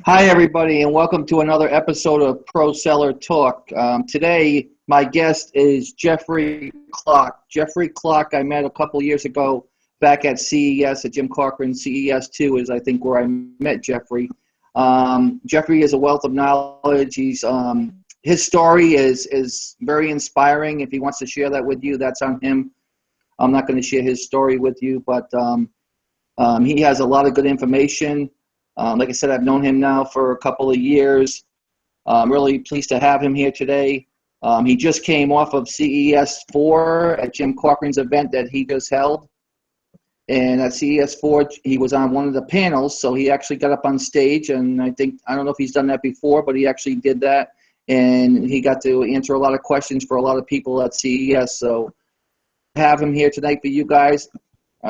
Hi, everybody, and welcome to another episode of ProSeller Talk. Today, my guest is Jeffrey Clark. Jeffrey Clark, I met a couple years ago back at CES, at Jim Cochran. CES 2 is, I think, where I met Jeffrey. Jeffrey is a wealth of knowledge. His story is very inspiring. If he wants to share that with you, that's on him. I'm not going to share his story with you, but he has a lot of good information. Like I said, I've known him now for a couple of years. I'm really pleased to have him here today. He just came off of CES 4 at Jim Cochran's event that he just held. And at CES 4, he was on one of the panels, so he actually got up on stage. And I don't know if he's done that before, but he actually did that. And he got to answer a lot of questions for a lot of people at CES. So have him here tonight for you guys.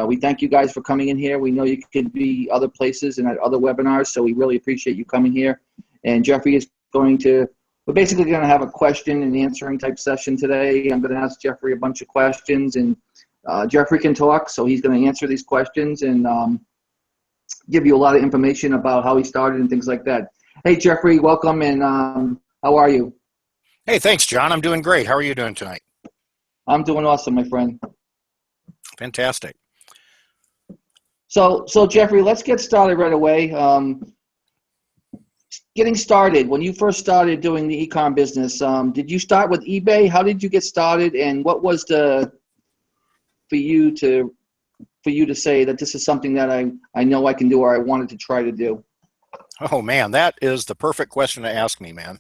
We thank you guys for coming in here. We know you could be other places and at other webinars, so we really appreciate you coming here. And Jeffrey is we're basically going to have a question and answering type session today. I'm going to ask Jeffrey a bunch of questions, and Jeffrey can talk, so he's going to answer these questions and give you a lot of information about how he started and things like that. Hey, Jeffrey, welcome, and how are you? Hey, thanks, John. I'm doing great. How are you doing tonight? I'm doing awesome, my friend. Fantastic. So Jeffrey, let's get started right away. Getting started, when you first started doing the e-com business, did you start with eBay? How did you get started, and what was for you to say that this is something that I know I can do or I wanted to try to do? Oh, man, that is the perfect question to ask me, man.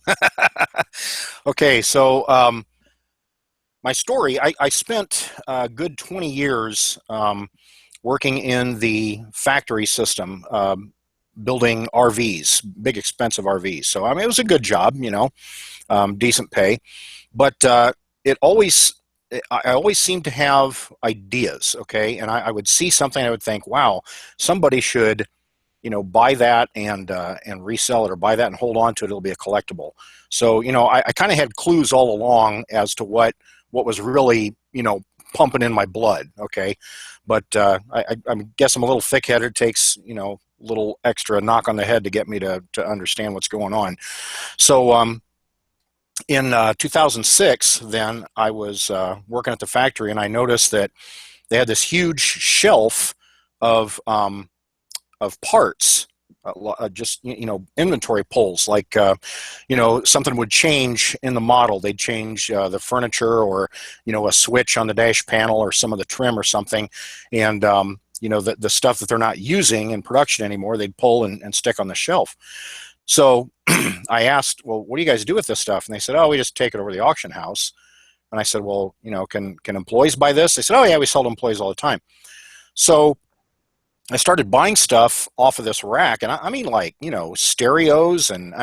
Okay, so my story, I spent a good 20 years working in the factory system, building RVs, big expensive RVs. So, I mean, it was a good job, decent pay. But I always seemed to have ideas, okay? And I would see something, I would think, wow, somebody should, buy that and resell it, or buy that and hold on to it. It'll be a collectible. So, I kind of had clues all along as to what was really, pumping in my blood, okay? But I guess I'm a little thick-headed. It takes, a little extra knock on the head to get me to understand what's going on. So in 2006, then, I was working at the factory, and I noticed that they had this huge shelf of parts, just inventory pulls, like something would change in the model. They'd change the furniture, or a switch on the dash panel, or some of the trim or something, and the stuff that they're not using in production anymore, they'd pull and stick on the shelf. So I asked, well, what do you guys do with this stuff? And they said, oh, we just take it over to the auction house. And I said, well, can employees buy this? They said, oh yeah, we sell to employees all the time. So I started buying stuff off of this rack, and I mean, like, stereos and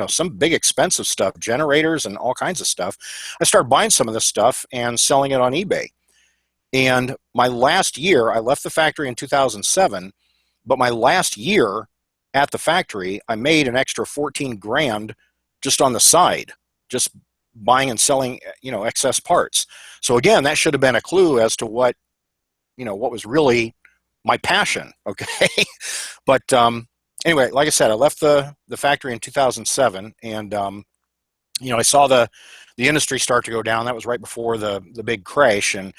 some big expensive stuff, generators and all kinds of stuff. I started buying some of this stuff and selling it on eBay. And my last year, I left the factory in 2007, but my last year at the factory, I made an extra 14 grand just on the side, just buying and selling, excess parts. So again, that should have been a clue as to what was really my passion. Okay. But anyway, like I said, I left the factory in 2007, and I saw the industry start to go down. That was right before the big crash, and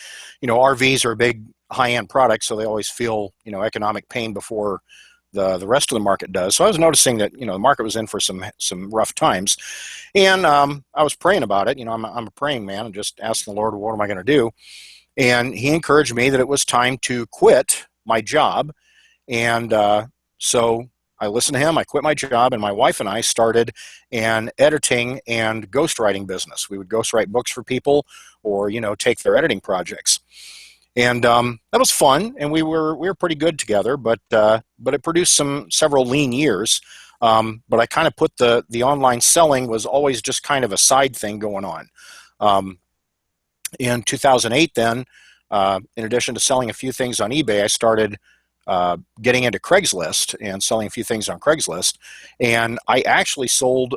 RVs are a big high-end product, so they always feel economic pain before the rest of the market does. So I was noticing that the market was in for some rough times, and I was praying about it. I'm a praying man, and just asking the Lord, what am I going to do? And He encouraged me that it was time to quit my job, and so I listened to Him. I quit my job, and my wife and I started an editing and ghostwriting business. We would ghostwrite books for people, or take their editing projects. And that was fun, and we were pretty good together. But it produced several lean years. But I kind of put the online selling was always just kind of a side thing going on. In 2008, then, in addition to selling a few things on eBay, I started getting into Craigslist and selling a few things on Craigslist. And I actually sold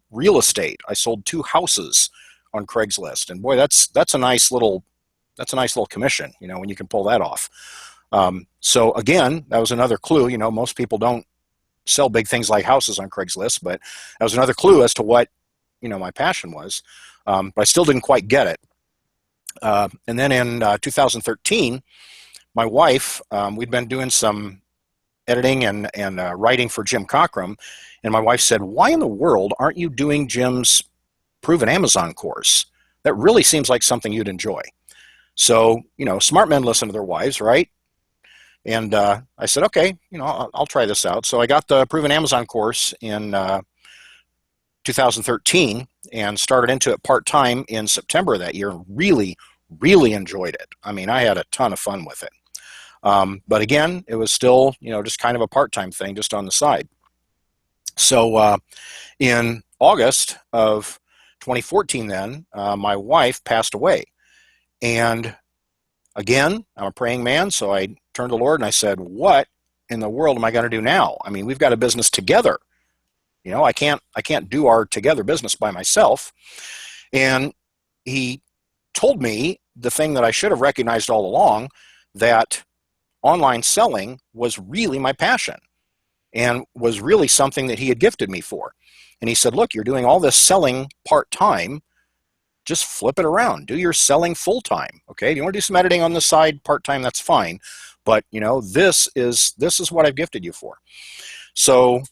real estate. I sold 2 houses on Craigslist, and boy, that's a nice little commission, when you can pull that off. So again, that was another clue. Most people don't sell big things like houses on Craigslist, but that was another clue as to what, my passion was. But I still didn't quite get it. And then in 2013, my wife, we'd been doing some editing and writing for Jim Cockrum, and my wife said, why in the world aren't you doing Jim's Proven Amazon course? That really seems like something you'd enjoy. So, smart men listen to their wives, right? And I said, okay, I'll try this out. So I got the Proven Amazon course in 2013 and started into it part-time in September of that year. Really, really enjoyed it. I mean, I had a ton of fun with it. But again, it was still, just kind of a part-time thing, just on the side. So in August of 2014, then, my wife passed away. And again, I'm a praying man, so I turned to the Lord and I said, what in the world am I going to do now? I mean, we've got a business together. I can't do our together business by myself. And He told me the thing that I should have recognized all along, that online selling was really my passion and was really something that He had gifted me for. And He said, look, you're doing all this selling part-time. Just flip it around. Do your selling full-time. Okay. If you want to do some editing on the side part-time, that's fine. But this is what I've gifted you for. So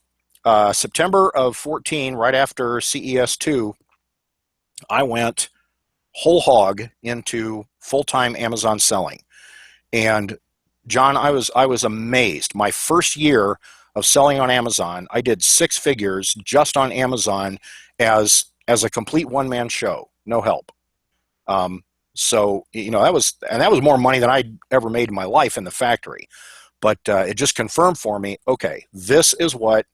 September of 14, right after CES2, I went whole hog into full-time Amazon selling. And John, I was amazed. My first year of selling on Amazon, I did 6 figures just on Amazon as a complete one-man show, no help. So that was more money than I'd ever made in my life in the factory. But it just confirmed for me, okay, this is what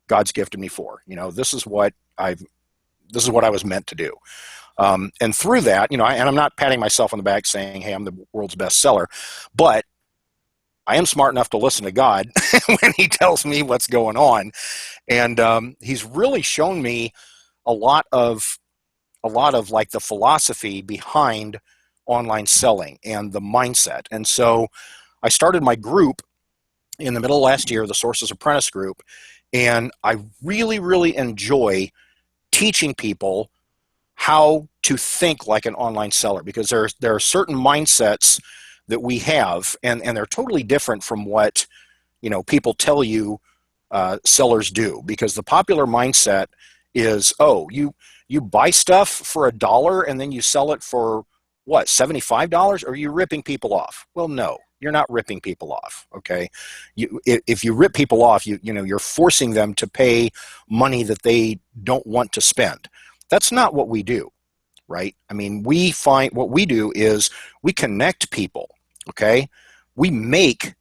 God's gifted me for. This is what I was meant to do. And through that, and I'm not patting myself on the back saying, hey, I'm the world's best seller, but I am smart enough to listen to God when He tells me what's going on. And He's really shown me a lot of like the philosophy behind online selling and the mindset. And so I started my group in the middle of last year, the Sources Apprentice group, and I really, really enjoy teaching people how to think like an online seller, because there are certain mindsets that we have, and they're totally different from what, people tell you sellers do, because the popular mindset is, oh, you buy stuff for $1 and then you sell it for what, $75? Or are you ripping people off? Well, no, you're not ripping people off. Okay, if you rip people off, you're forcing them to pay money that they don't want to spend. That's not what we do, right? I mean, we find what we do is we connect people. Okay, we make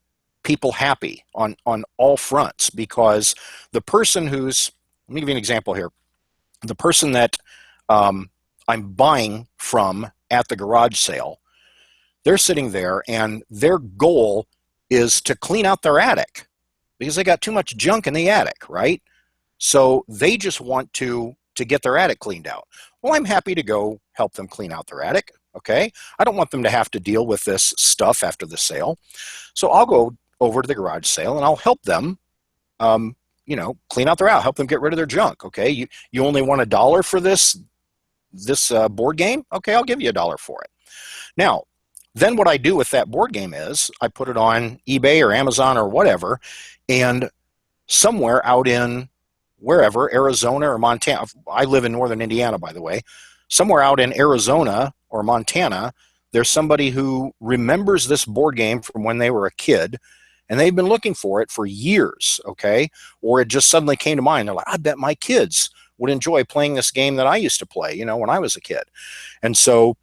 people happy on all fronts, because the person who's, let me give you an example here. The person that I'm buying from at the garage sale, they're sitting there and their goal is to clean out their attic because they got too much junk in the attic, right? So they just want to get their attic cleaned out. Well, I'm happy to go help them clean out their attic. Okay, I don't want them to have to deal with this stuff after the sale, so I'll go over to the garage sale and I'll help them clean out their attic, help them get rid of their junk. Okay, you only want $1 for this board game? Okay, I'll give you $1 for it. Now, then what I do with that board game is I put it on eBay or Amazon or whatever, and somewhere out in wherever, Arizona or Montana, I live in northern Indiana, by the way, somewhere out in Arizona or Montana, there's somebody who remembers this board game from when they were a kid, and they've been looking for it for years, okay? Or it just suddenly came to mind. They're like, I bet my kids would enjoy playing this game that I used to play, when I was a kid. And so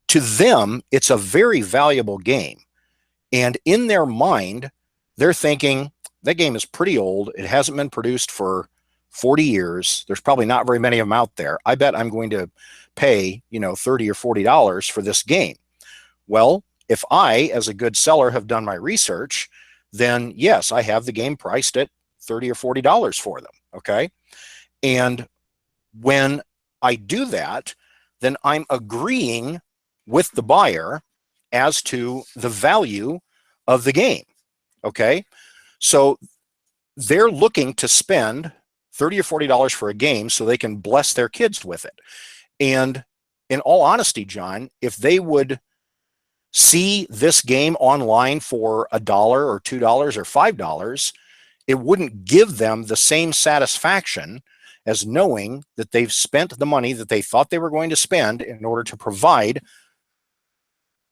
to them, it's a very valuable game. And in their mind, they're thinking, that game is pretty old. It hasn't been produced for 40 years. There's probably not very many of them out there. I bet I'm going to pay, $30 or $40 for this game. Well, if I, as a good seller, have done my research, then yes, I have the game priced at $30 or $40 for them, okay? And when I do that, then I'm agreeing with the buyer as to the value of the game, okay? So they're looking to spend $30 or $40 for a game so they can bless their kids with it. And in all honesty, John, if they would see this game online for $1 or $2 or $5, it wouldn't give them the same satisfaction as knowing that they've spent the money that they thought they were going to spend in order to provide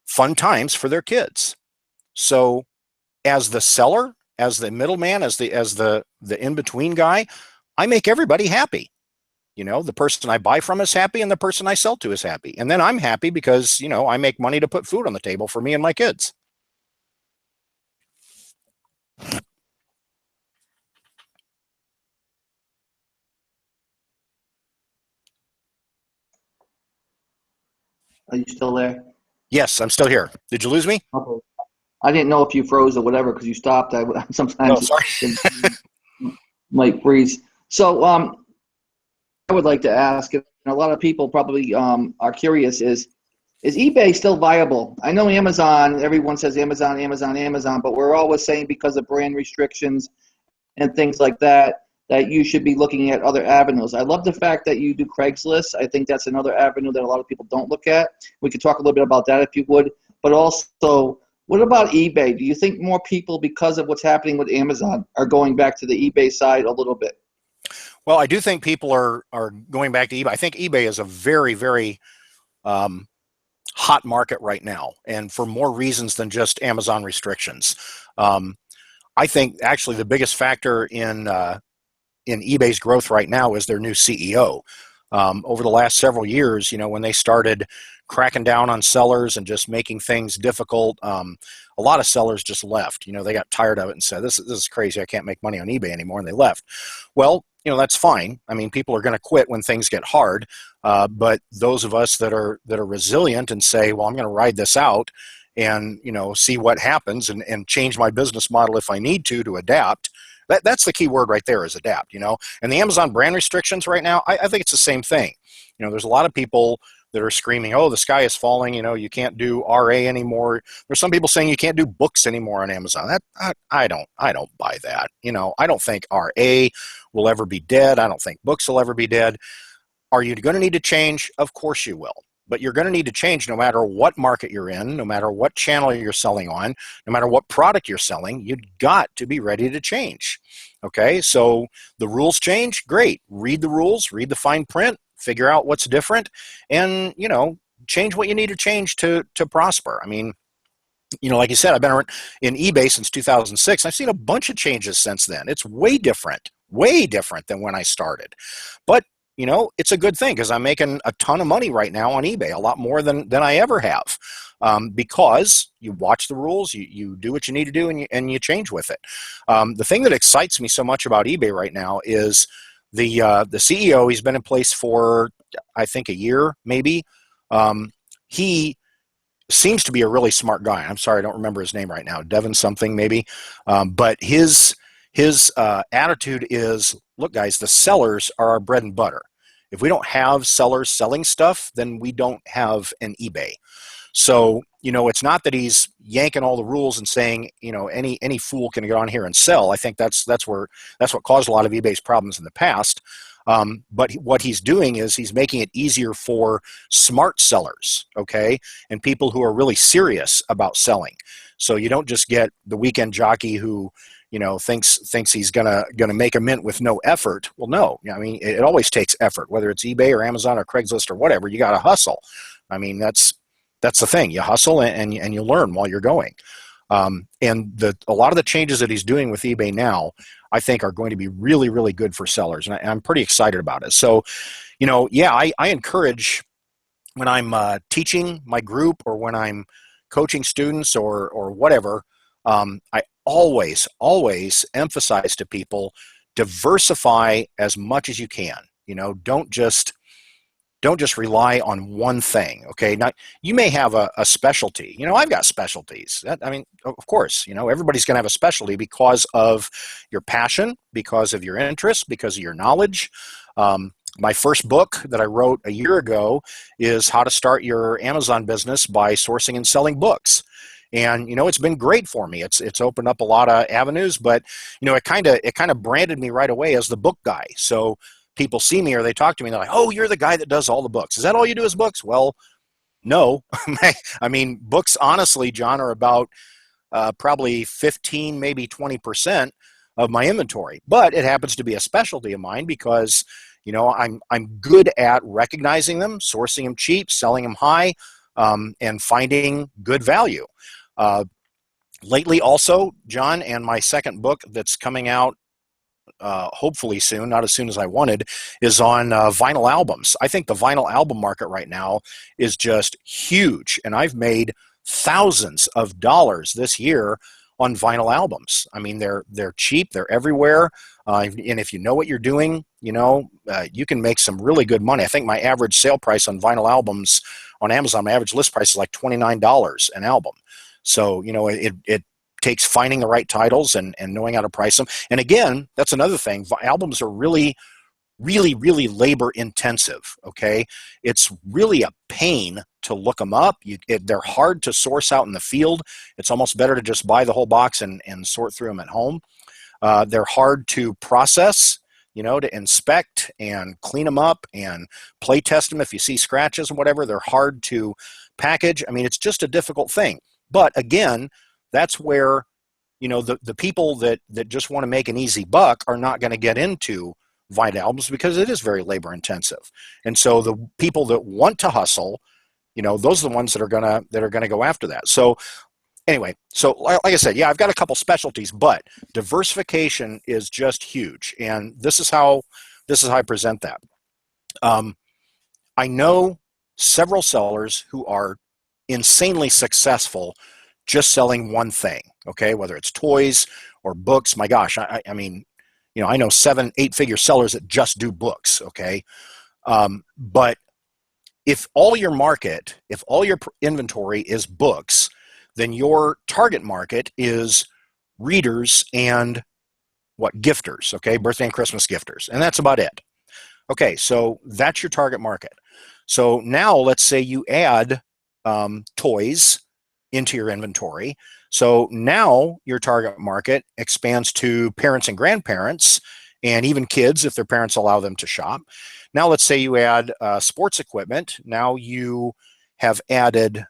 fun times for their kids. So as the seller, as the middleman, as the in-between guy, I make everybody happy. The person I buy from is happy and the person I sell to is happy. And then I'm happy because, I make money to put food on the table for me and my kids. Are you still there? Yes, I'm still here. Did you lose me? Okay. I didn't know if you froze or whatever because you stopped. I sometimes might freeze. So I would like to ask, and a lot of people probably are curious, is eBay still viable? I know Amazon, everyone says Amazon, Amazon, Amazon, but we're always saying because of brand restrictions and things like that, that you should be looking at other avenues. I love the fact that you do Craigslist. I think that's another avenue that a lot of people don't look at. We could talk a little bit about that if you would. But also, what about eBay? Do you think more people, because of what's happening with Amazon, are going back to the eBay side a little bit? Well, I do think people are going back to eBay. I think eBay is a very, very hot market right now, and for more reasons than just Amazon restrictions. I think actually the biggest factor in eBay's growth right now is their new CEO. Over the last several years, when they started cracking down on sellers and just making things difficult, a lot of sellers just left. They got tired of it and said, this is crazy. I can't make money on eBay anymore, and they left. Well, that's fine. I mean, people are going to quit when things get hard. But those of us that are resilient and say, well, I'm going to ride this out and, see what happens and change my business model if I need to adapt. That's the key word right there, is adapt, And the Amazon brand restrictions right now, I think it's the same thing. There's a lot of people that are screaming, oh, the sky is falling, you can't do RA anymore. There's some people saying you can't do books anymore on Amazon. I don't buy that. I don't think RA will ever be dead. I don't think books will ever be dead. Are you going to need to change? Of course you will. but you're going to need to change no matter what market you're in, no matter what channel you're selling on, no matter what product you're selling. You've got to be ready to change. Okay, so the rules change, great. Read the rules, read the fine print, figure out what's different, and change what you need to change to prosper. I mean, like you said, I've been in eBay since 2006. I've seen a bunch of changes since then. It's way different than when I started. But, it's a good thing because I'm making a ton of money right now on eBay, a lot more than I ever have, because you watch the rules, you do what you need to do, and you change with it. The thing that excites me so much about eBay right now is the CEO. He's been in place for, I think, a year, maybe. He seems to be a really smart guy. I'm sorry, I don't remember his name right now. Devin something maybe. But his attitude is, look, guys, the sellers are our bread and butter. If we don't have sellers selling stuff, then we don't have an eBay. So, it's not that he's yanking all the rules and saying, any fool can get on here and sell. I think that's what caused a lot of eBay's problems in the past. But what he's doing is he's making it easier for smart sellers, okay, and people who are really serious about selling. So you don't just get the weekend jockey who, thinks he's gonna make a mint with no effort. Well, no, I mean, it always takes effort, whether it's eBay or Amazon or Craigslist or whatever. You got to hustle. I mean, that's the thing. You hustle and you learn while you're going. And a lot of the changes that he's doing with eBay now, I think, are going to be really, really good for sellers, and I'm pretty excited about it. So, I encourage, when I'm teaching my group or when I'm coaching students or whatever, I always emphasize to people, diversify as much as you can. Don't just rely on one thing. Okay. Now, you may have a specialty. I've got specialties. Of course, everybody's going to have a specialty because of your passion, because of your interest, because of your knowledge. My first book that I wrote a year ago is How to Start Your Amazon Business by Sourcing and Selling Books. And, it's been great for me. It's opened up a lot of avenues, but, it kind of branded me right away as the book guy. So people see me or they talk to me and they're like, oh, you're the guy that does all the books. Is that all you do is books? Well, no. I mean, books, honestly, John, are about probably 15, maybe 20% of my inventory. But it happens to be a specialty of mine because, I'm good at recognizing them, sourcing them cheap, selling them high, and finding good value. Lately also, John, and my second book that's coming out hopefully soon, not as soon as I wanted, is on vinyl albums. I think the vinyl album market right now is just huge, and I've made thousands of dollars this year on vinyl albums. I mean, they're cheap, they're everywhere, and if you know what you're doing, you can make some really good money. I think my average sale price on vinyl albums on Amazon, my average list price is like $29 an album. So, it takes finding the right titles and knowing how to price them. And again, that's another thing. Albums are really, really, really labor intensive. Okay. It's really a pain to look them up. They're hard to source out in the field. It's almost better to just buy the whole box and sort through them at home. They're hard to process, to inspect and clean them up and play test them. If you see scratches or whatever, they're hard to package. I mean, it's just a difficult thing. But again, that's where, the people that just want to make an easy buck are not going to get into vinyl albums because it is very labor intensive. And so the people that want to hustle, those are the ones that are gonna go after that. So anyway, so like I said, yeah, I've got a couple specialties, but diversification is just huge. And this is how I present that. I know several sellers who are insanely successful just selling one thing, okay, whether it's toys or books. My gosh, I mean, I know 7, 8-figure sellers that just do books, okay? But if all your inventory is books, then your target market is readers and gifters, okay? Birthday and Christmas gifters, and that's about it. Okay, so that's your target market. So now let's say you add toys into your inventory. So now your target market expands to parents and grandparents and even kids if their parents allow them to shop. Now let's say you add sports equipment. Now you have added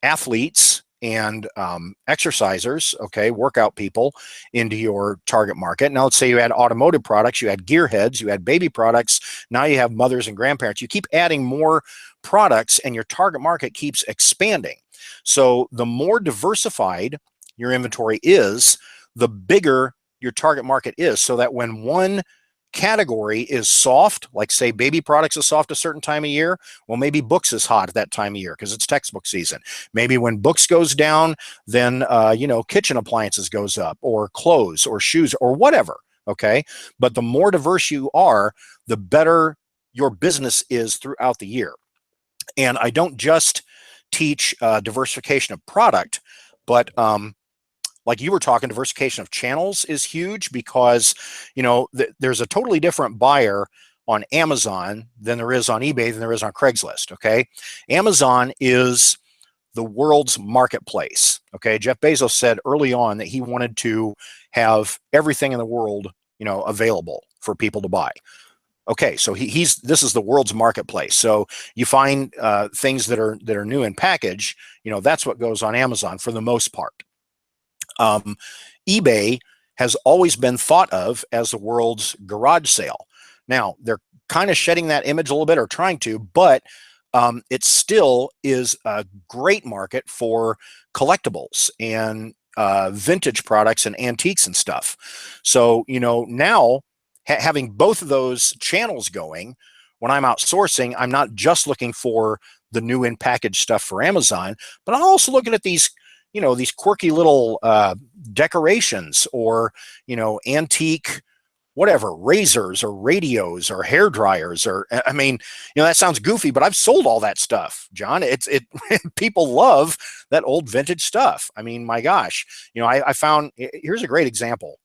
athletes and exercisers, okay, workout people into your target market. Now let's say you add automotive products, you add gearheads, you add baby products. Now you have mothers and grandparents. You keep adding more products and your target market keeps expanding. So the more diversified your inventory is, the bigger your target market is, so that when one category is soft, like say baby products is soft a certain time of year, well, maybe books is hot at that time of year because it's textbook season. Maybe when books goes down, then kitchen appliances goes up, or clothes or shoes or whatever. Okay, but the more diverse you are, the better your business is throughout the year. And I don't just teach diversification of product, but like you were talking, diversification of channels is huge, because there's a totally different buyer on Amazon than there is on eBay than there is on Craigslist. Okay, Amazon is the world's marketplace. Okay, Jeff Bezos said early on that he wanted to have everything in the world available for people to buy. Okay, so this is the world's marketplace. So you find things that are new in package. That's what goes on Amazon for the most part. eBay has always been thought of as the world's garage sale. Now, they're kind of shedding that image a little bit, or trying to, but it still is a great market for collectibles and vintage products and antiques and stuff. So, now having both of those channels going, when I'm outsourcing, I'm not just looking for the new in package stuff for Amazon, but I'm also looking at these these quirky little decorations, or antique whatever, razors or radios or hair dryers, or that sounds goofy, but I've sold all that stuff, John. It people love that old vintage stuff. I mean, my gosh, I found, here's a great example.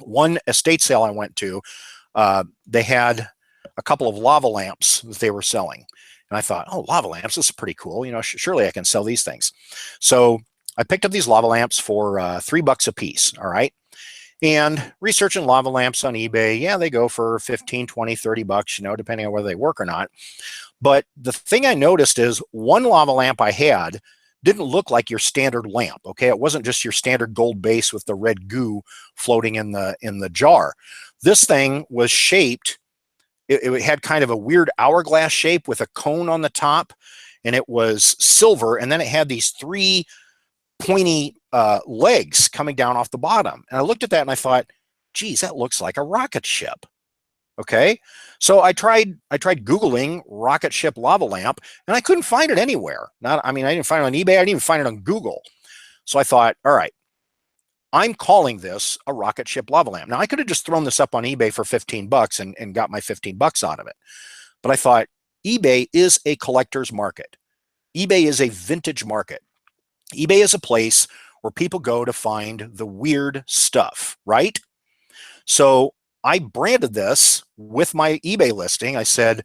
One estate sale I went to, they had a couple of lava lamps that they were selling. And I thought, oh, lava lamps, this is pretty cool. Surely I can sell these things. So I picked up these lava lamps for $3 a piece. All right. And researching lava lamps on eBay, yeah, they go for 15, 20, 30 bucks, depending on whether they work or not. But the thing I noticed is one lava lamp I had didn't look like your standard lamp. Okay. It wasn't just your standard gold base with the red goo floating in the jar. This thing was shaped. It had kind of a weird hourglass shape with a cone on the top, and it was silver. And then it had these three pointy legs coming down off the bottom. And I looked at that and I thought, geez, that looks like a rocket ship. Okay. So I tried Googling rocket ship lava lamp, and I couldn't find it anywhere. I didn't find it on eBay. I didn't even find it on Google. So I thought, all right, I'm calling this a rocket ship lava lamp. Now, I could have just thrown this up on eBay for 15 bucks and got my 15 bucks out of it. But I thought, eBay is a collector's market. eBay is a vintage market. eBay is a place where people go to find the weird stuff, right? So I branded this with my eBay listing. I said,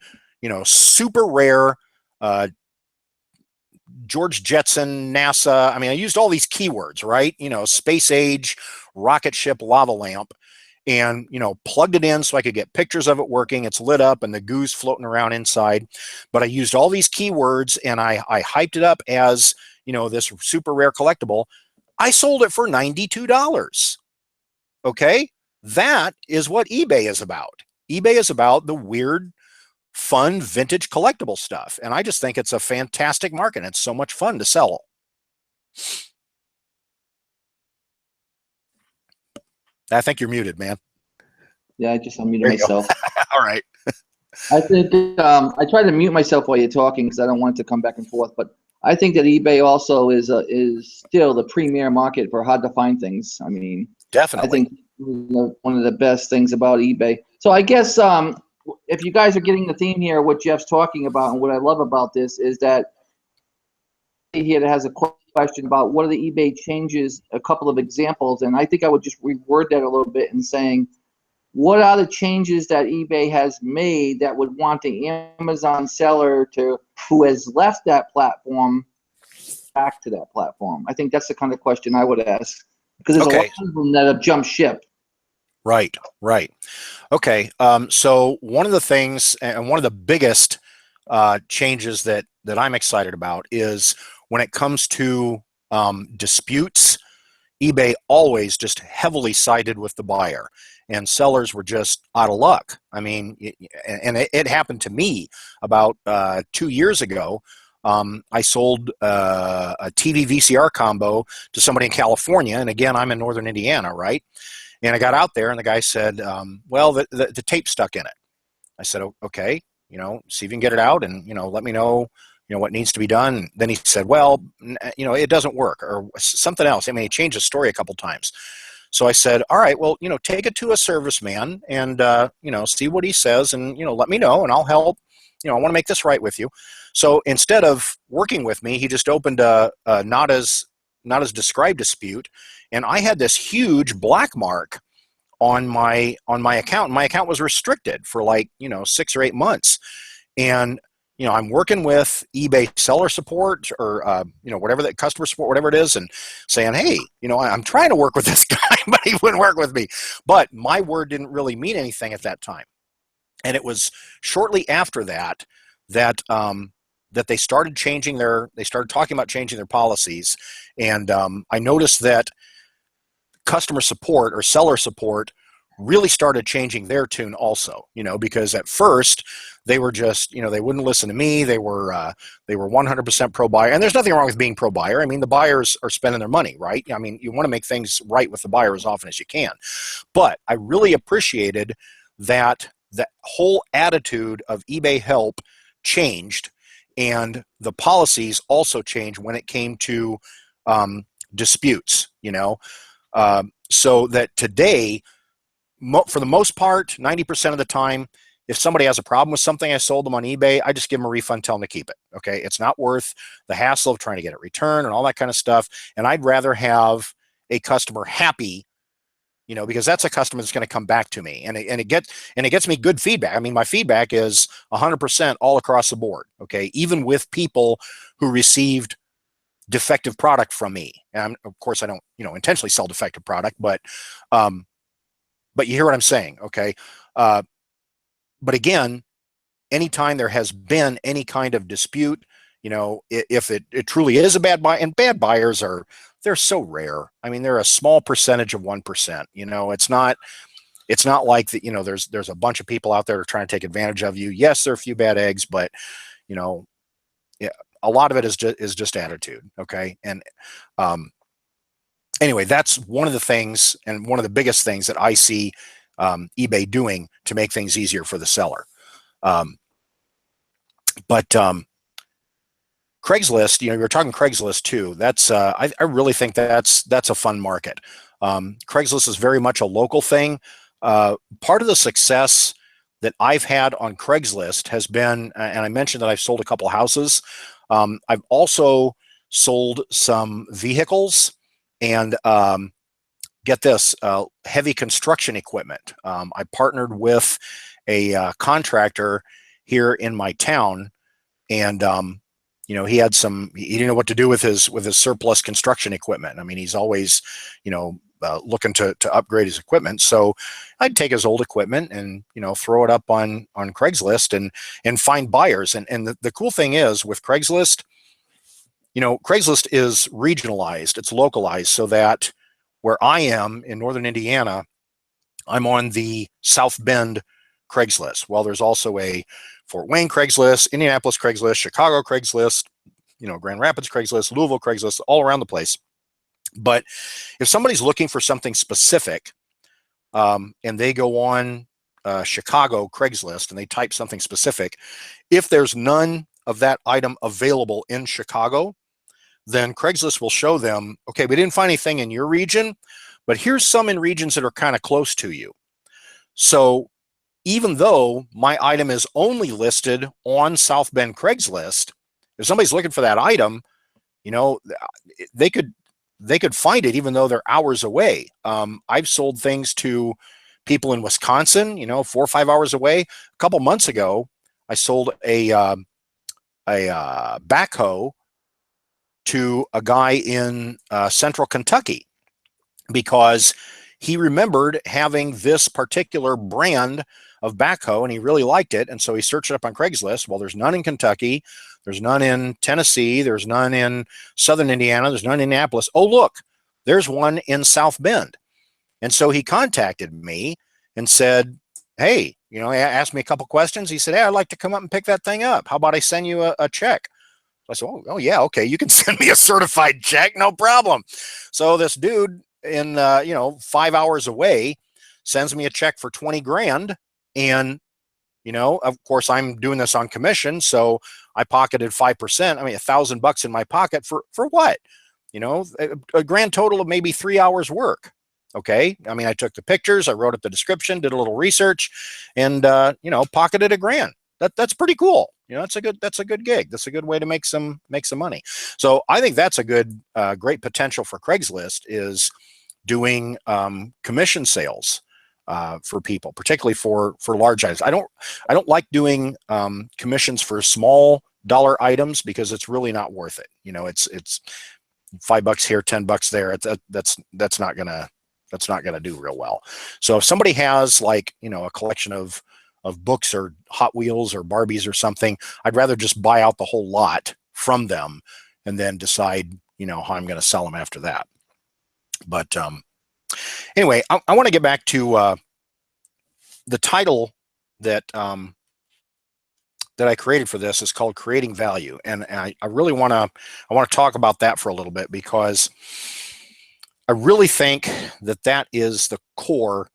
super rare, George Jetson, NASA. I used all these keywords, right? Space age, rocket ship, lava lamp, and, plugged it in so I could get pictures of it working. It's lit up and the goo's floating around inside. But I used all these keywords, and I hyped it up as, this super rare collectible. I sold it for $92. Okay. That is what eBay is about. eBay is about the weird, fun, vintage collectible stuff. And I just think it's a fantastic market. It's so much fun to sell. I think you're muted, man. Yeah, I just unmuted myself. All right. I think I try to mute myself while you're talking because I don't want it to come back and forth. But I think that eBay also is still the premier market for hard to find things. Definitely. I think one of the best things about eBay. So I guess if you guys are getting the theme here, what Jeff's talking about, and what I love about this is that here that has a question about what are the eBay changes, a couple of examples, and I think I would just reword that a little bit and saying, what are the changes that eBay has made that would want the Amazon seller who has left that platform back to that platform? I think that's the kind of question I would ask, because there's a lot of them that have jumped ship. Right, right. Okay. So one of the things, and one of the biggest changes that I'm excited about is when it comes to disputes. eBay always just heavily sided with the buyer, and sellers were just out of luck. I mean, and it happened to me about 2 years ago. I sold a TV VCR combo to somebody in California, and again, I'm in Northern Indiana, right? And I got out there, and the guy said, "Well, the tape stuck in it." I said, "Okay, see if you can get it out, and let me know, what needs to be done." Then he said, "Well, it doesn't work," or something else. I mean, he changed the story a couple times. So I said, "All right, well, take it to a serviceman and see what he says, and let me know, and I'll help. I want to make this right with you." So instead of working with me, he just opened a not as described dispute, and I had this huge black mark on my account. My account was restricted for like 6 or 8 months, and I'm working with eBay seller support, or whatever, that customer support, whatever it is, and saying, "Hey, I'm trying to work with this guy, but he wouldn't work with me." But my word didn't really mean anything at that time, and it was shortly after that they started talking about changing their policies, and I noticed that customer support or seller support really started changing their tune also, because at first they were just, they wouldn't listen to me. They were 100% pro buyer, and there's nothing wrong with being pro buyer. I mean, the buyers are spending their money, right? I mean, you want to make things right with the buyer as often as you can. But I really appreciated that the whole attitude of eBay Help changed, and the policies also changed when it came to disputes, so that today, for the most part, 90% of the time, if somebody has a problem with something I sold them on eBay, I just give them a refund, tell them to keep it. Okay, it's not worth the hassle of trying to get it returned and all that kind of stuff. And I'd rather have a customer happy, because that's a customer that's going to come back to me, and it gets me good feedback. I mean, my feedback is 100% all across the board. Okay, even with people who received defective product from me, and of course I don't intentionally sell defective product, but you hear what I'm saying. Okay. But again, anytime there has been any kind of dispute, if it truly is a bad buy, and bad buyers they're so rare. I mean, they're a small percentage of 1%. It's not like that. There's a bunch of people out there trying to take advantage of you. Yes, there are a few bad eggs, but yeah, a lot of it is just attitude. Okay. And anyway, that's one of the things, and one of the biggest things that I see eBay doing to make things easier for the seller. But Craigslist, you're talking Craigslist too. That's I really think that's a fun market. Craigslist is very much a local thing. Part of the success that I've had on Craigslist has been, and I mentioned that I've sold a couple houses. I've also sold some vehicles, and get this, heavy construction equipment. I partnered with a contractor here in my town, and he didn't know what to do with his surplus construction equipment. I mean, he's always looking to upgrade his equipment. So I'd take his old equipment and throw it up on Craigslist and find buyers. And the cool thing is with Craigslist, Craigslist is regionalized, it's localized, so that where I am in Northern Indiana, I'm on the South Bend Craigslist. Well, there's also a Fort Wayne Craigslist, Indianapolis Craigslist, Chicago Craigslist, Grand Rapids Craigslist, Louisville Craigslist, all around the place. But if somebody's looking for something specific, and they go on Chicago Craigslist and they type something specific, if there's none of that item available in Chicago, then Craigslist will show them, okay, we didn't find anything in your region, but here's some in regions that are kind of close to you. So even though my item is only listed on South Bend Craigslist, if somebody's looking for that item, they could find it even though they're hours away. I've sold things to people in Wisconsin, 4 or 5 hours away. A couple months ago, I sold a backhoe to a guy in central Kentucky, because he remembered having this particular brand of backhoe and he really liked it. And so he searched it up on Craigslist. Well, there's none in Kentucky. There's none in Tennessee. There's none in Southern Indiana. There's none in Indianapolis. Oh, look, there's one in South Bend. And so he contacted me and said, hey, he asked me a couple questions. He said, hey, I'd like to come up and pick that thing up. How about I send you a check? I said, oh, yeah, okay, you can send me a certified check, no problem. So this dude in 5 hours away sends me a check for 20 grand. And, of course, I'm doing this on commission. So I pocketed 5%. I mean, $1,000 in my pocket for what? A grand total of maybe 3 hours work. Okay. I mean, I took the pictures, I wrote up the description, did a little research, and, pocketed a grand. That's pretty cool. That's a good gig. That's a good way to make some money. So I think that's a good, great potential for Craigslist is doing commission sales for people, particularly for large items. I don't like doing commissions for small dollar items because it's really not worth it. It's $5 here, $10 there. That's not gonna do real well. So if somebody has like a collection of books or Hot Wheels or Barbies or something, I'd rather just buy out the whole lot from them and then decide, how I'm going to sell them after that. But anyway, I want to get back to the title that that I created for this is called Creating Value. And I really want to talk about that for a little bit because I really think that is the core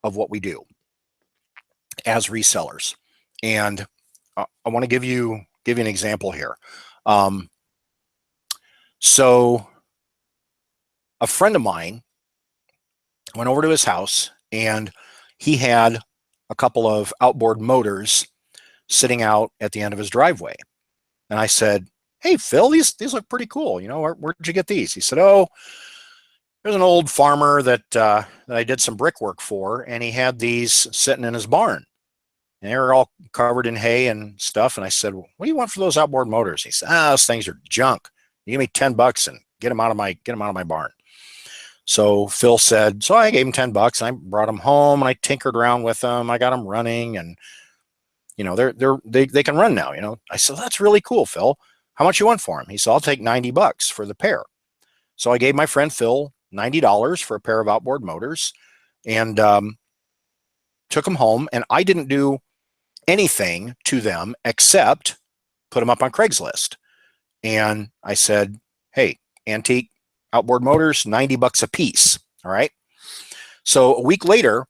of what we do as resellers. And I want to give you an example here. So a friend of mine went over to his house and he had a couple of outboard motors sitting out at the end of his driveway. And I said, hey, Phil, these look pretty cool. Where'd you get these? He said, oh, there's an old farmer that I did some brickwork for, and he had these sitting in his barn. And they were all covered in hay and stuff. And I said, well, what do you want for those outboard motors? He said, those things are junk. You give me $10 and get them out of my barn. So Phil said, so I gave him $10 and I brought them home and I tinkered around with them. I got them running and, they can run now, I said, that's really cool, Phil. How much you want for them? He said, I'll take $90 for the pair. So I gave my friend Phil $90 for a pair of outboard motors and took them home. And I didn't do anything to them except put them up on Craigslist. And I said, hey, antique outboard motors, $90 a piece. All right. So a week later,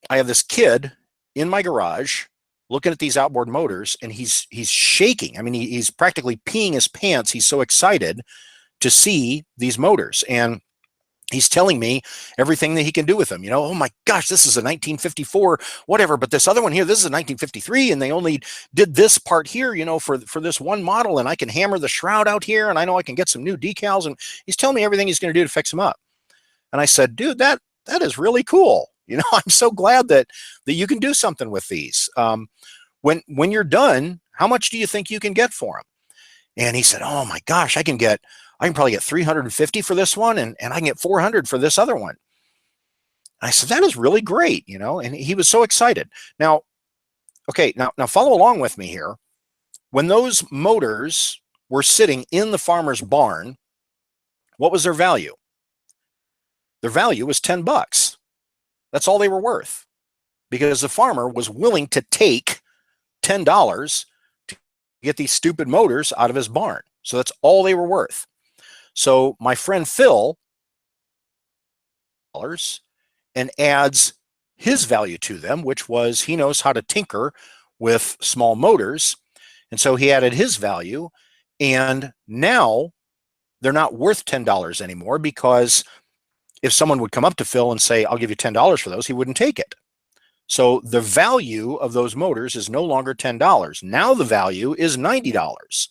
I have this kid in my garage looking at these outboard motors and he's shaking. I mean, he's practically peeing his pants. He's so excited to see these motors. And he's telling me everything that he can do with them. Oh my gosh, this is a 1954, whatever. But this other one here, this is a 1953, and they only did this part here, for this one model, and I can hammer the shroud out here, and I know I can get some new decals. And he's telling me everything he's going to do to fix them up. And I said, dude, that is really cool. I'm so glad that you can do something with these. When you're done, how much do you think you can get for them? And he said, oh my gosh, I can probably get 350 for this one, and I can get 400 for this other one. I said, that is really great, and he was so excited. Now, okay, now follow along with me here. When those motors were sitting in the farmer's barn, what was their value? Their value was $10. That's all they were worth because the farmer was willing to take $10 to get these stupid motors out of his barn. So that's all they were worth. So my friend Phil and adds his value to them, which was he knows how to tinker with small motors. And so he added his value. And now they're not worth $10 anymore because if someone would come up to Phil and say, I'll give you $10 for those, he wouldn't take it. So the value of those motors is no longer $10. Now the value is $90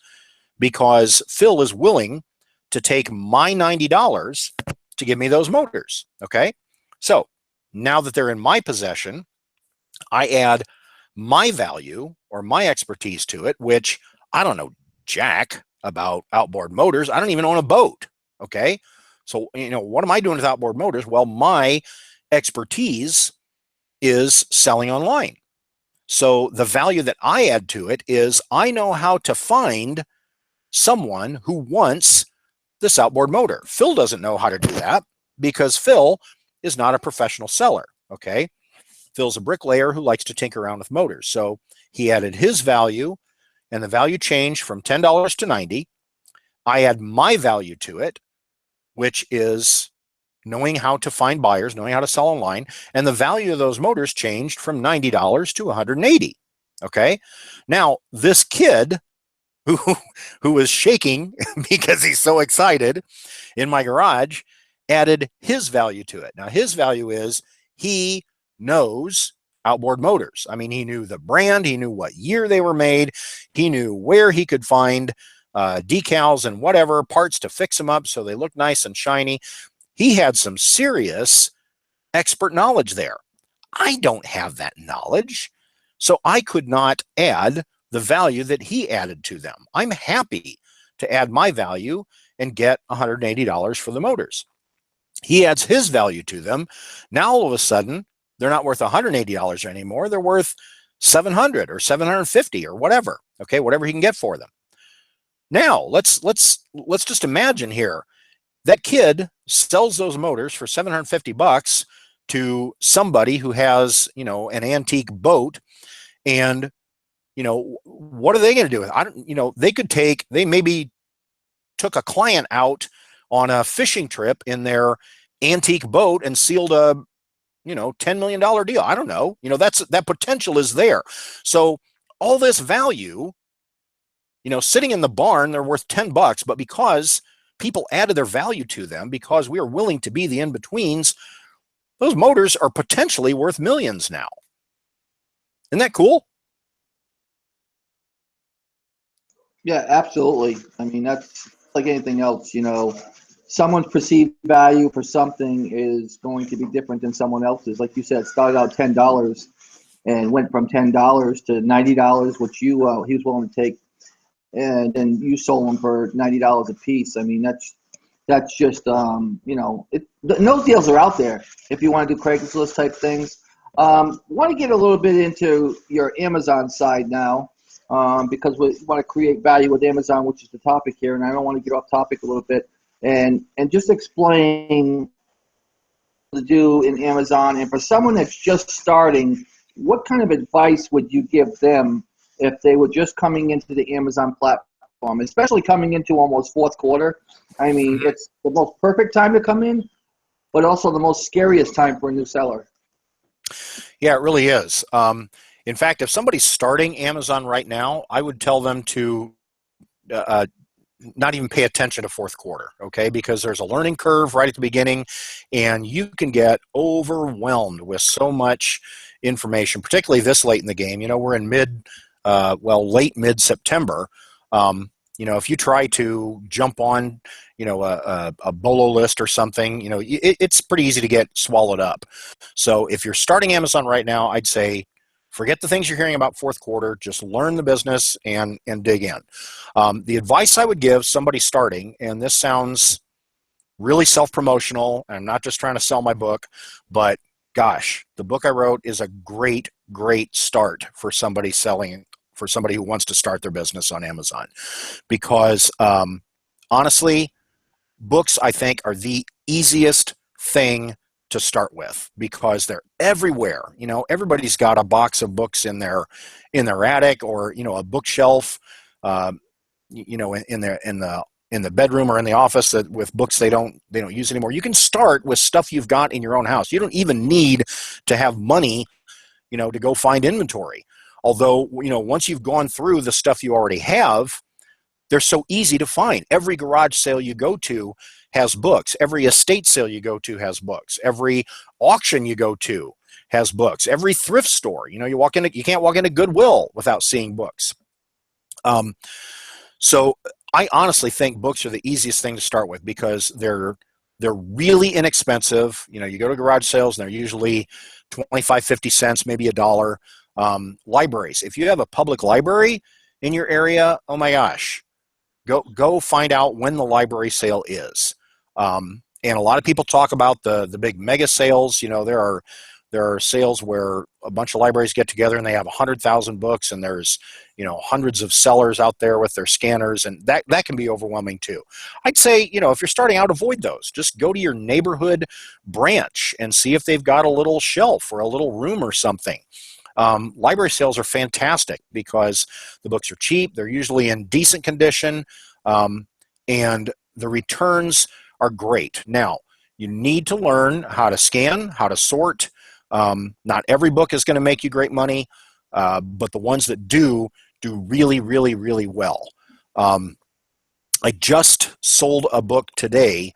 because Phil is willing to take my $90 to give me those motors. Okay. So now that they're in my possession, I add my value or my expertise to it, which I don't know jack about outboard motors. I don't even own a boat. Okay. So, what am I doing with outboard motors? Well, my expertise is selling online. So the value that I add to it is I know how to find someone who wants this outboard motor. Phil doesn't know how to do that because Phil is not a professional seller. Okay. Phil's a bricklayer who likes to tinker around with motors. So he added his value, and the value changed from $10 to $90. I add my value to it, which is knowing how to find buyers, knowing how to sell online, and the value of those motors changed from $90 to $180. Okay. Now, this kid who who was shaking because he's so excited in my garage added his value to it. Now, his value is he knows outboard motors. I mean, he knew the brand, he knew what year they were made, he knew where he could find decals and whatever parts to fix them up so they look nice and shiny. He had some serious expert knowledge there. I don't have that knowledge, so I could not add the value that he added to them. I'm happy to add my value and get $180 for the motors. He adds his value to them. Now, all of a sudden, they're not worth $180 anymore. They're worth $700 or $750 or whatever. Okay, whatever he can get for them. Now, let's just imagine here that kid sells those motors for $750 to somebody who has, an antique boat, and what are they going to do with it? They maybe took a client out on a fishing trip in their antique boat and sealed a $10 million deal. I don't know. That potential is there. So all this value, sitting in the barn, they're worth $10, but because people added their value to them, because we are willing to be the in-betweens, those motors are potentially worth millions now. Isn't that cool? Yeah, absolutely. I mean, that's like anything else, someone's perceived value for something is going to be different than someone else's. Like you said, started out $10 and went from $10 to $90, which he was willing to take, and then you sold them for $90 a piece. I mean, that's just those deals are out there if you want to do Craigslist type things. Want to get a little bit into your Amazon side now, because we want to create value with Amazon, which is the topic here, and I don't want to get off topic a little bit, and just explain what to do in Amazon. And for someone that's just starting, what kind of advice would you give them if they were just coming into the Amazon platform, especially coming into almost fourth quarter? I mean, it's the most perfect time to come in, but also the most scariest time for a new seller. Yeah, it really is. In fact, if somebody's starting Amazon right now, I would tell them to not even pay attention to fourth quarter, okay? Because there's a learning curve right at the beginning, and you can get overwhelmed with so much information, particularly this late in the game. We're in late mid-September. If you try to jump on, a BOLO list or something, it's pretty easy to get swallowed up. So if you're starting Amazon right now, I'd say forget the things you're hearing about fourth quarter. Just learn the business and dig in. The advice I would give somebody starting, and this sounds really self-promotional, and I'm not just trying to sell my book, but gosh, the book I wrote is a great, great start for somebody who wants to start their business on Amazon. Because honestly, books, I think, are the easiest thing to start with because they're everywhere. Everybody's got a box of books in their attic, or a bookshelf, in the bedroom or in the office with books they don't use anymore. You can start with stuff you've got in your own house. You don't even need to have money, to go find inventory. Although, once you've gone through the stuff you already have, they're so easy to find. Every garage sale you go to has books. Every estate sale you go to has books. Every auction you go to has books. Every thrift store, you can't walk into Goodwill without seeing books. So I honestly think books are the easiest thing to start with because they're really inexpensive. You go to garage sales and they're usually 25, 50 cents, maybe $1. Libraries. If you have a public library in your area, oh my gosh, go find out when the library sale is. And a lot of people talk about the big mega sales. You know, there are sales where a bunch of libraries get together and they have 100,000 books, and there's, you know, hundreds of sellers out there with their scanners, and that can be overwhelming too. I'd say, you know, if you're starting out, avoid those. Just go to your neighborhood branch and see if they've got a little shelf or a little room or something. Library sales are fantastic because the books are cheap. They're usually in decent condition, and the returns are great. Now, you need to learn how to scan, how to sort. Not every book is going to make you great money, but the ones that do really, really, really well. I just sold a book today,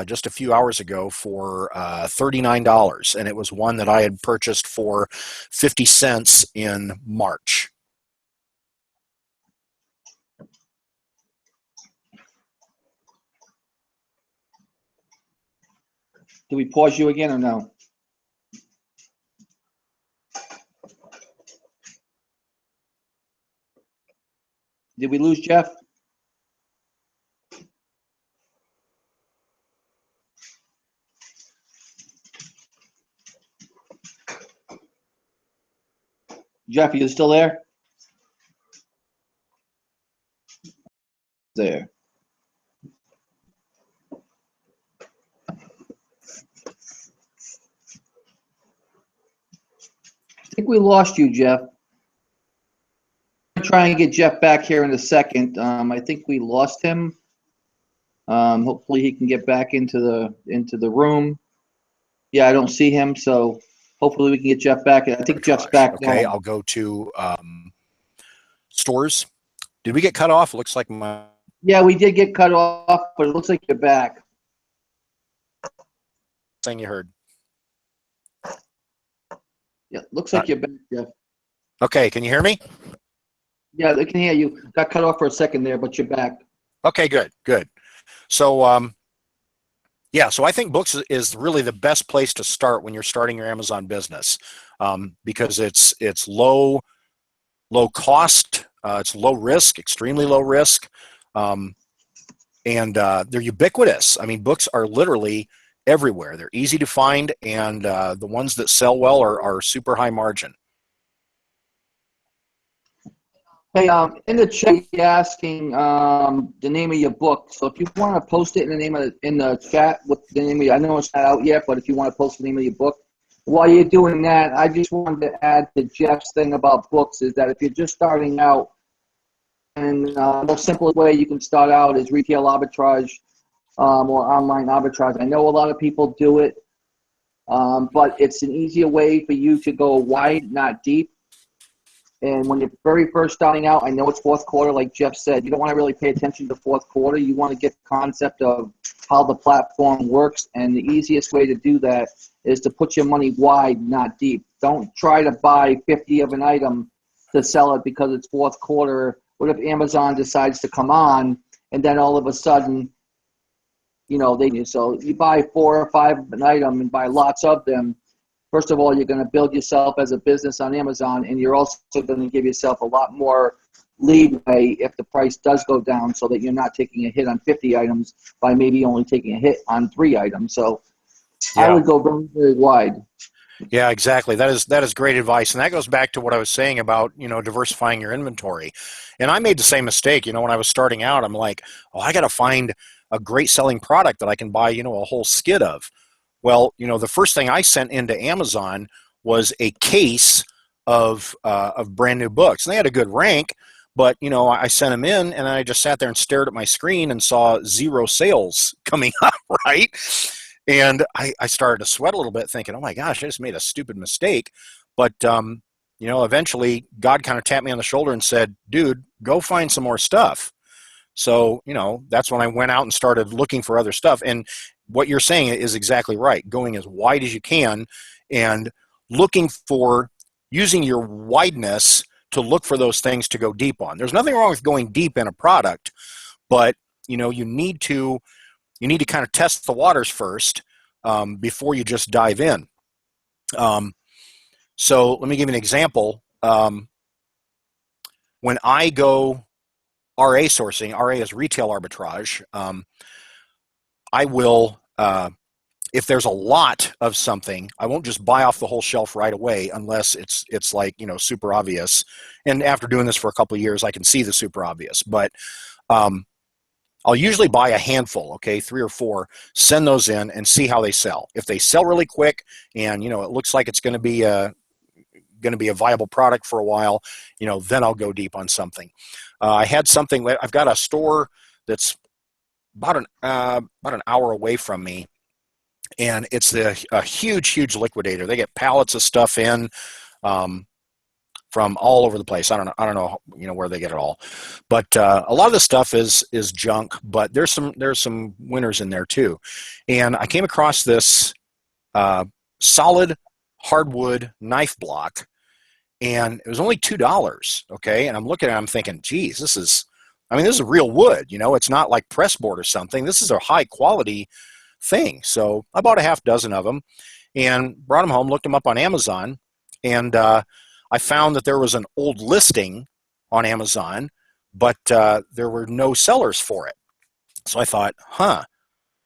just a few hours ago, for $39, and it was one that I had purchased for 50 cents in March. Do we pause you again or no? Did we lose Jeff? Jeff, are you still there? There. I think we lost you, Jeff. I'm trying to get Jeff back here in a second. I think we lost him. Hopefully he can get back into the room. Yeah, I don't see him, so hopefully we can get Jeff back. I think Jeff's back. Okay, now. I'll go to stores. Did we get cut off? Looks like my... Yeah, we did get cut off, but it looks like you're back. Thing you heard. Yeah, looks like you're back, Jeff. Okay, can you hear me? Yeah, they can hear you. Got cut off for a second there, but you're back. Okay, good. So, yeah, so I think books is really the best place to start when you're starting your Amazon business, because it's low cost, it's low risk, extremely low risk, and they're ubiquitous. I mean, books are literally everywhere. They're easy to find, and the ones that sell well are super high margin. Hey, in the chat, you're asking the name of your book. So if you want to post it in the chat with the name of I know it's not out yet, but if you want to post the name of your book, while you're doing that, I just wanted to add to Jeff's thing about books is that if you're just starting out, and the most simplest way you can start out is retail arbitrage or online arbitrage. I know a lot of people do it, but it's an easier way for you to go wide, not deep. And when you're very first starting out, I know it's fourth quarter, like Jeff said, you don't want to really pay attention to fourth quarter. You want to get the concept of how the platform works, and the easiest way to do that is to put your money wide, not deep. Don't try to buy 50 of an item to sell it because it's fourth quarter. What if Amazon decides to come on, and then all of a sudden, you know, so you buy 4 or 5 of an item and buy lots of them. First of all, you're going to build yourself as a business on Amazon, and you're also going to give yourself a lot more leeway if the price does go down, so that you're not taking a hit on 50 items by maybe only taking a hit on 3 items. So yeah. I would go very, very wide. Yeah, exactly. That is great advice, and that goes back to what I was saying about, you know, diversifying your inventory. And I made the same mistake. You know, when I was starting out, I'm like, oh, I got to find a great selling product that I can buy, you know, a whole skid of. Well, you know, the first thing I sent into Amazon was a case of brand new books, and they had a good rank. But, you know, I sent them in, and I just sat there and stared at my screen and saw 0 sales coming up, right? And I started to sweat a little bit, thinking, oh my gosh, I just made a stupid mistake. But, you know, eventually God kind of tapped me on the shoulder and said, dude, go find some more stuff. So, you know, that's when I went out and started looking for other stuff. And what you're saying is exactly right. Going as wide as you can and looking for, using your wideness to look for those things to go deep on. There's nothing wrong with going deep in a product, but, you know, you need to kind of test the waters first before you just dive in. So let me give you an example. When I go RA sourcing, RA is retail arbitrage, I will if there's a lot of something, I won't just buy off the whole shelf right away unless it's like, super obvious. And after doing this for a couple of years, I can see the super obvious. But I'll usually buy a handful, okay, 3 or 4, send those in and see how they sell. If they sell really quick and, it looks like it's going to be a viable product for a while, then I'll go deep on something. I had something, I've got a store that's about an hour away from me, and it's a huge liquidator. They get pallets of stuff in from all over the place. I don't know where they get it all, but a lot of the stuff is junk. But there's some winners in there too. And I came across this solid hardwood knife block, and it was only $2. Okay, and I'm looking at it, I'm thinking, geez, this is real wood. It's not like press board or something. This is a high quality thing. So I bought a half dozen of them and brought them home, looked them up on Amazon, and I found that there was an old listing on Amazon, but there were no sellers for it. So I thought,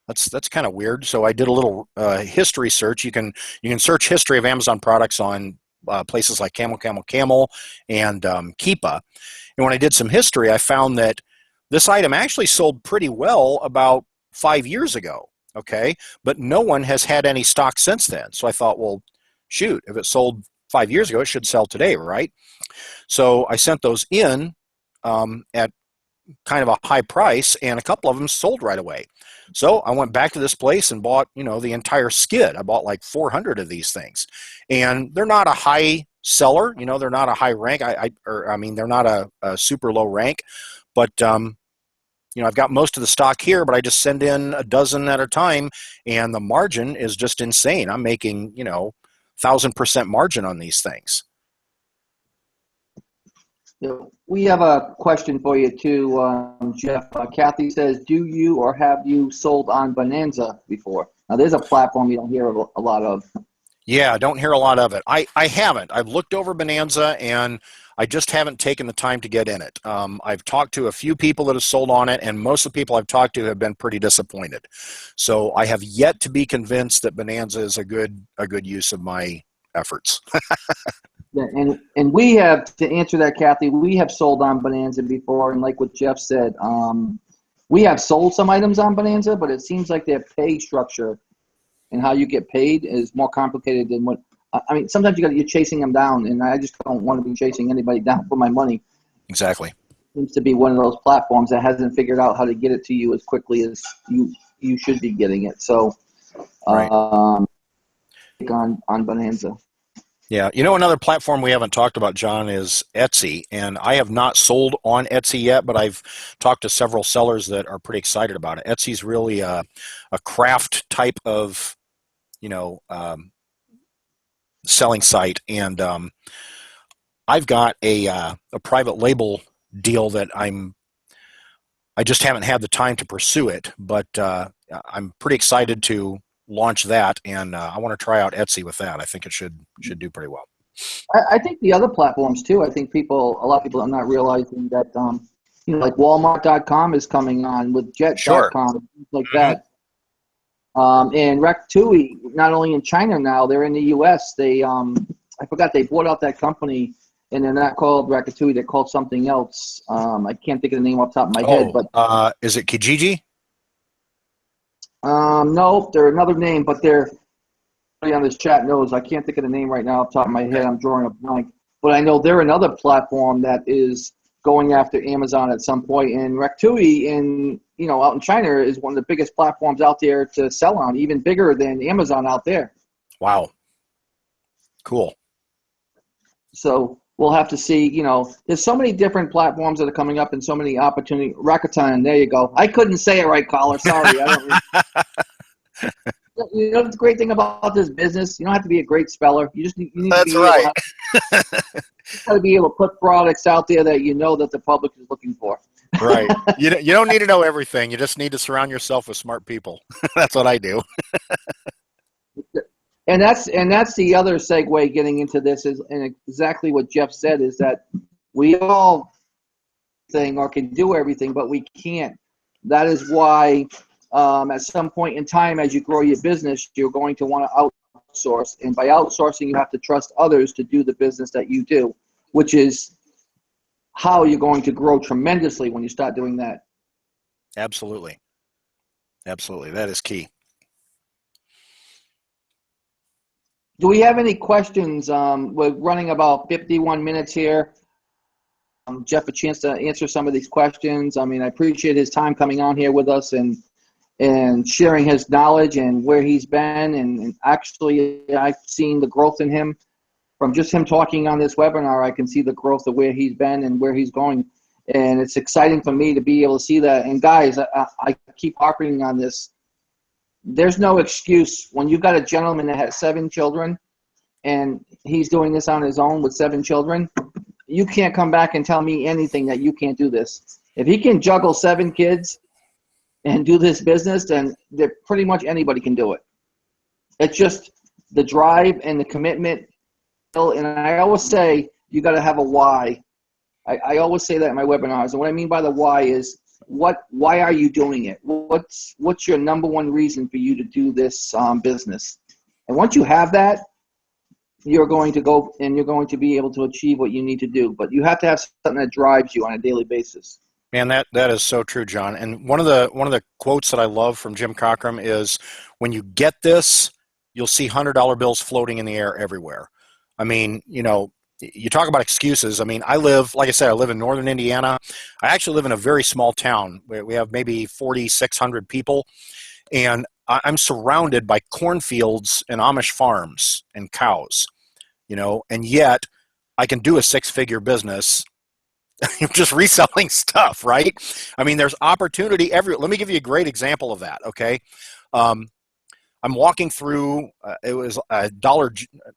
that's kind of weird. So I did a little history search. You can search history of Amazon products on places like Camel, and Keepa. And when I did some history, I found that this item actually sold pretty well about 5 years ago. Okay, but no one has had any stock since then. So I thought, well, shoot, if it sold 5 years ago, it should sell today, right? So I sent those in at kind of a high price, and a couple of them sold right away. So I went back to this place and bought, the entire skid. I bought like 400 of these things, and they're not a high seller. They're not a high rank. They're not a super low rank, but I've got most of the stock here, but I just send in a dozen at a time, and the margin is just insane. I'm making, 1,000% margin on these things. We have a question for you too, Jeff. Kathy says, do you or have you sold on Bonanza before? Now, there's a platform you don't hear a lot of. Yeah, I don't hear a lot of it. I haven't. I've looked over Bonanza, and I just haven't taken the time to get in it. I've talked to a few people that have sold on it, and most of the people I've talked to have been pretty disappointed. So I have yet to be convinced that Bonanza is a good use of my efforts. Yeah, and we have, to answer that, Kathy, we have sold on Bonanza before, and like what Jeff said, we have sold some items on Bonanza, but it seems like their pay structure and how you get paid is more complicated than what. I mean, sometimes you're chasing them down, and I just don't want to be chasing anybody down for my money. Exactly. Seems to be one of those platforms that hasn't figured out how to get it to you as quickly as you should be getting it. So, right. On Bonanza. Yeah, another platform we haven't talked about, John, is Etsy, and I have not sold on Etsy yet, but I've talked to several sellers that are pretty excited about it. Etsy's really a craft type of, selling site, and I've got a private label deal that I just haven't had the time to pursue it, but I'm pretty excited to launch that, and I want to try out Etsy with that. I think it should do pretty well. I think the other platforms too. I think a lot of people are not realizing that like Walmart.com is coming on with Jet.com, Sure. Things like that. And Ratatouille, not only in China now, they're in the U.S. They I forgot they bought out that company, and they're not called Ratatouille. They're called something else. I can't think of the name off the top of my head. But is it Kijiji? No, they're another name, but they're on this chat knows. I can't think of the name right now off the top of my head. I'm drawing a blank. But I know they're another platform that is going after Amazon at some point. And Ratatouille out in China is one of the biggest platforms out there to sell on, even bigger than Amazon out there. Wow. Cool. So we'll have to see, there's so many different platforms that are coming up and so many opportunities. Rakuten, there you go. I couldn't say it right, caller. Sorry. The great thing about this business, you don't have to be a great speller. You need That's to be right. got to be able to put products out there that that the public is looking for. Right. You don't need to know everything. You just need to surround yourself with smart people. That's what I do. And that's the other segue getting into this is, and exactly what Jeff said, is that we all can do everything, but we can't. That is why at some point in time, as you grow your business, you're going to want to outsource. And by outsourcing, you have to trust others to do the business that you do, which is how you're going to grow tremendously when you start doing that. Absolutely. Absolutely. That is key. Do we have any questions? We're running about 51 minutes here. Jeff, a chance to answer some of these questions. I mean, I appreciate his time coming on here with us and sharing his knowledge and where he's been. And actually, I've seen the growth in him. From just him talking on this webinar, I can see the growth of where he's been and where he's going. And it's exciting for me to be able to see that. And guys, I keep harping on this. There's no excuse when you've got a gentleman that has 7 children and he's doing this on his own with 7 children. You can't come back and tell me anything that you can't do this. If he can juggle 7 kids and do this business, then pretty much anybody can do it. It's just the drive and the commitment. And I always say you got to have a why. I always say that in my webinars. And what I mean by the why is why are you doing it? What's your number one reason for you to do this business? And once you have that, you're going to go and you're going to be able to achieve what you need to do. But you have to have something that drives you on a daily basis. Man, that is so true, John. And one of the quotes that I love from Jim Cockrum is, when you get this, you'll see $100 bills floating in the air everywhere. I mean, you know, you talk about excuses. I mean, like I said, I live in northern Indiana. I actually live in a very small town. We have maybe 4,600 people, and I'm surrounded by cornfields and Amish farms and cows, you know, and yet I can do a 6-figure business just reselling stuff, right? I mean, there's opportunity everywhere. Let me give you a great example of that, okay? I'm walking through, it was a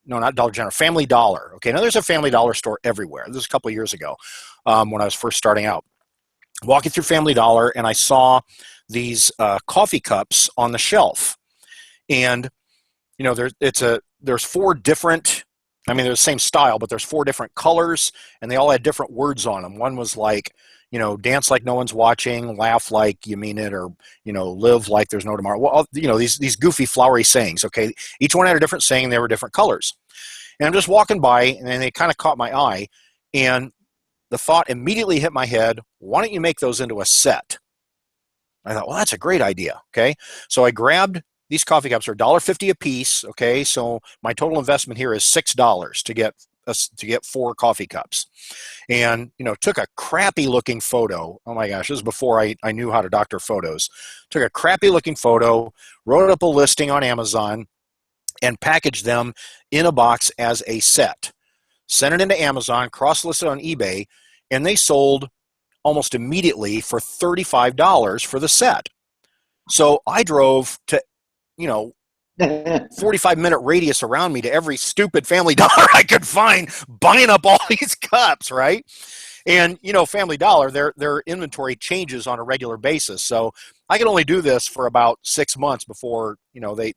not Dollar General, Family Dollar. Okay, now there's a Family Dollar store everywhere. This was a couple of years ago when I was first starting out. Walking through Family Dollar, and I saw these coffee cups on the shelf. And, you know, there's 4 different, I mean, they're the same style, but there's 4 different colors, and they all had different words on them. One was like, you know, dance like no one's watching, laugh like you mean it, or, you know, live like there's no tomorrow. Well, you know, these goofy, flowery sayings, okay? Each one had a different saying, they were different colors. And I'm just walking by, and they kind of caught my eye, and the thought immediately hit my head, why don't you make those into a set? I thought, well, that's a great idea, okay? So I grabbed these coffee cups, are $1.50 a piece, okay? So my total investment here is $6 to get 4 coffee cups. And, you know, took a crappy looking photo. Oh my gosh, this is before I knew how to doctor photos. Took a crappy looking photo, wrote up a listing on Amazon, and packaged them in a box as a set. Sent it into Amazon, cross-listed on eBay, and they sold almost immediately for $35 for the set. So I drove to, you know, 45-minute radius around me to every stupid Family Dollar I could find, buying up all these cups, right? And, you know, Family Dollar, their inventory changes on a regular basis. So I could only do this for about 6 months before, you know, they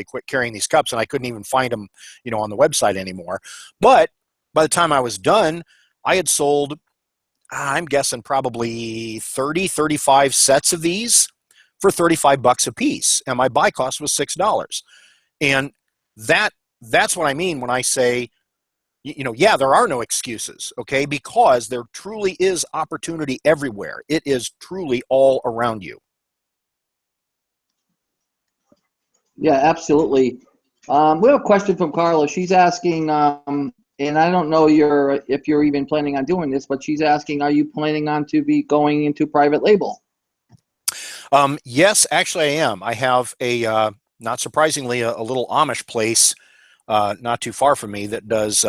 quit carrying these cups, and I couldn't even find them, you know, on the website anymore. But by the time I was done, I had sold, I'm guessing probably 35 sets of these for $35 a piece, and my buy cost was $6. And that's what I mean when I say, you know, yeah, there are no excuses, okay? Because there truly is opportunity everywhere. It is truly all around you. Yeah, absolutely. We have a question from Carla. She's asking, and I don't know if you're even planning on doing this, but she's asking, are you planning on to be going into private label? Yes, actually I am. I have not surprisingly, a little Amish place not too far from me that does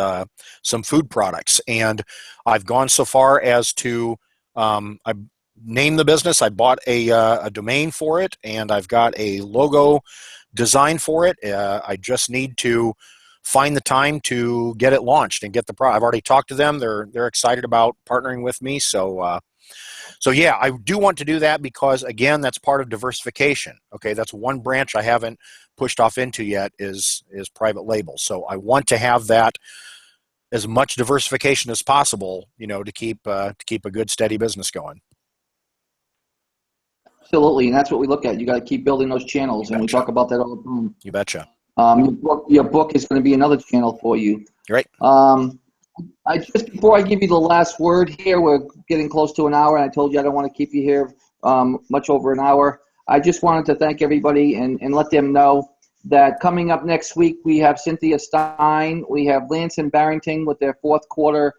some food products. And I've gone so far as to, I named the business, I bought a domain for it, and I've got a logo design for it. I just need to find the time to get it launched and get the product. I've already talked to them. They're excited about partnering with me. So yeah, I do want to do that because, again, that's part of diversification. Okay, that's one branch I haven't pushed off into yet is private label. So I want to have that as much diversification as possible, you know, to keep a good steady business going. Absolutely, and that's what we look at. You got to keep building those channels, and we talk about that all the time. You betcha. Your book is going to be another channel for you. Right. Just before I give you the last word here, we're getting close to an hour, and I told you I don't want to keep you here much over an hour. I just wanted to thank everybody and let them know that coming up next week, we have Cynthia Stein, we have Lance and Barrington with their fourth quarter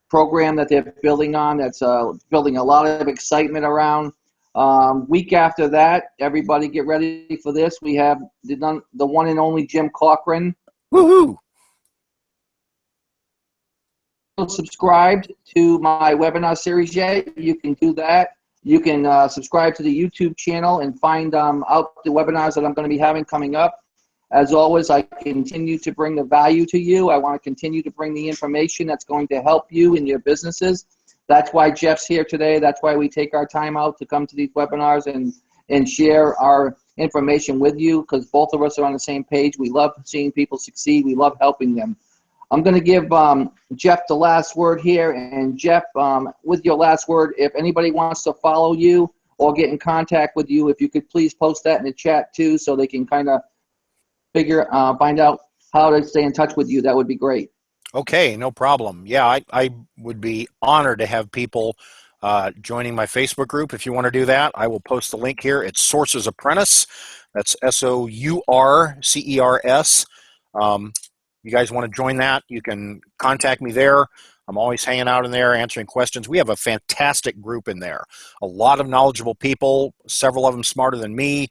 program that they're building on. That's building a lot of excitement around. Week after that, everybody get ready for this. We have the one and only Jim Cochran. Woohoo! Subscribed to my webinar series yet, you can do that. You can subscribe to the YouTube channel and find out the webinars that I'm going to be having coming up. As always, I continue to bring the value to you. I want to continue to bring the information that's going to help you in your businesses. That's why Jeff's here today. That's why we take our time out to come to these webinars and share our information with you, because both of us are on the same page. We love seeing people succeed. We love helping them. I'm going to give Jeff the last word here. And Jeff, with your last word, if anybody wants to follow you or get in contact with you, if you could please post that in the chat too, so they can kind of find out how to stay in touch with you, that would be great. Okay, no problem. Yeah, I would be honored to have people joining my Facebook group. If you want to do that, I will post the link here. It's Sources Apprentice. That's SOURCERS. You guys want to join that, you can contact me there. I'm always hanging out in there answering questions. We have a fantastic group in there. A lot of knowledgeable people, several of them smarter than me,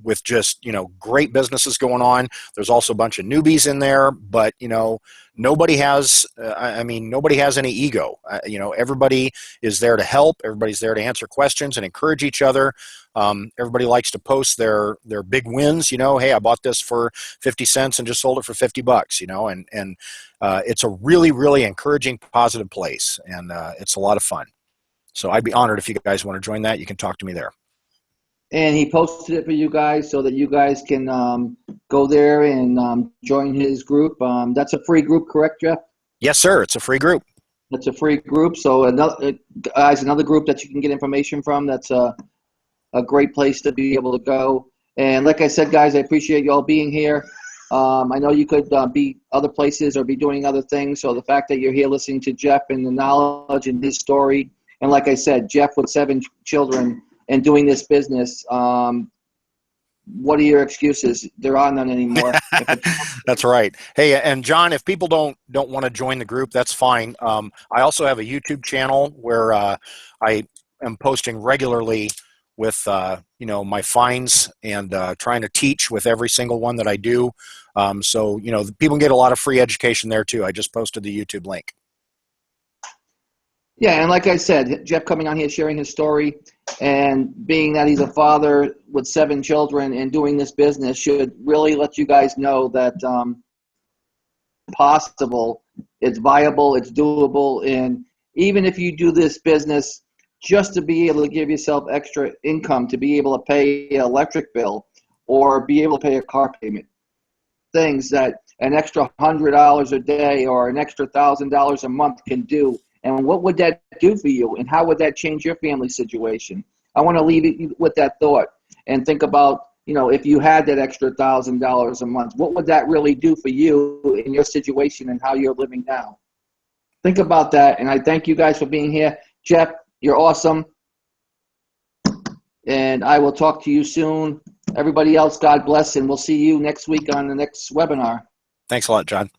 with just, great businesses going on. There's also a bunch of newbies in there, but, nobody has, nobody has any ego. Everybody is there to help. Everybody's there to answer questions and encourage each other. Everybody likes to post their big wins. Hey, I bought this for 50 cents and just sold it for $50, and it's a really, really encouraging, positive place. And it's a lot of fun. So I'd be honored if you guys want to join that. You can talk to me there. And he posted it for you guys so that you guys can go there and join his group. That's a free group, correct, Jeff? Yes, sir. It's a free group. It's a free group. So another group that you can get information from. That's a great place to be able to go. And like I said, guys, I appreciate you all being here. I know you could be other places or be doing other things. So the fact that you're here listening to Jeff and the knowledge and his story, and like I said, Jeff with 7 children and doing this business, what are your excuses? There are none anymore. That's right. Hey, and John, if people don't want to join the group, that's fine. I also have a YouTube channel where I am posting regularly with my finds and trying to teach with every single one that I do. So people can get a lot of free education there too. I just posted the YouTube link. Yeah, and like I said, Jeff coming on here sharing his story, and being that he's a father with 7 children and doing this business should really let you guys know that possible, it's viable, it's doable, and even if you do this business just to be able to give yourself extra income, to be able to pay an electric bill or be able to pay a car payment, things that an extra $100 a day or an extra $1,000 a month can do. And what would that do for you? And how would that change your family situation? I want to leave you with that thought and think about, if you had that extra $1,000 a month, what would that really do for you in your situation and how you're living now? Think about that. And I thank you guys for being here. Jeff, you're awesome. And I will talk to you soon. Everybody else, God bless, and we'll see you next week on the next webinar. Thanks a lot, John.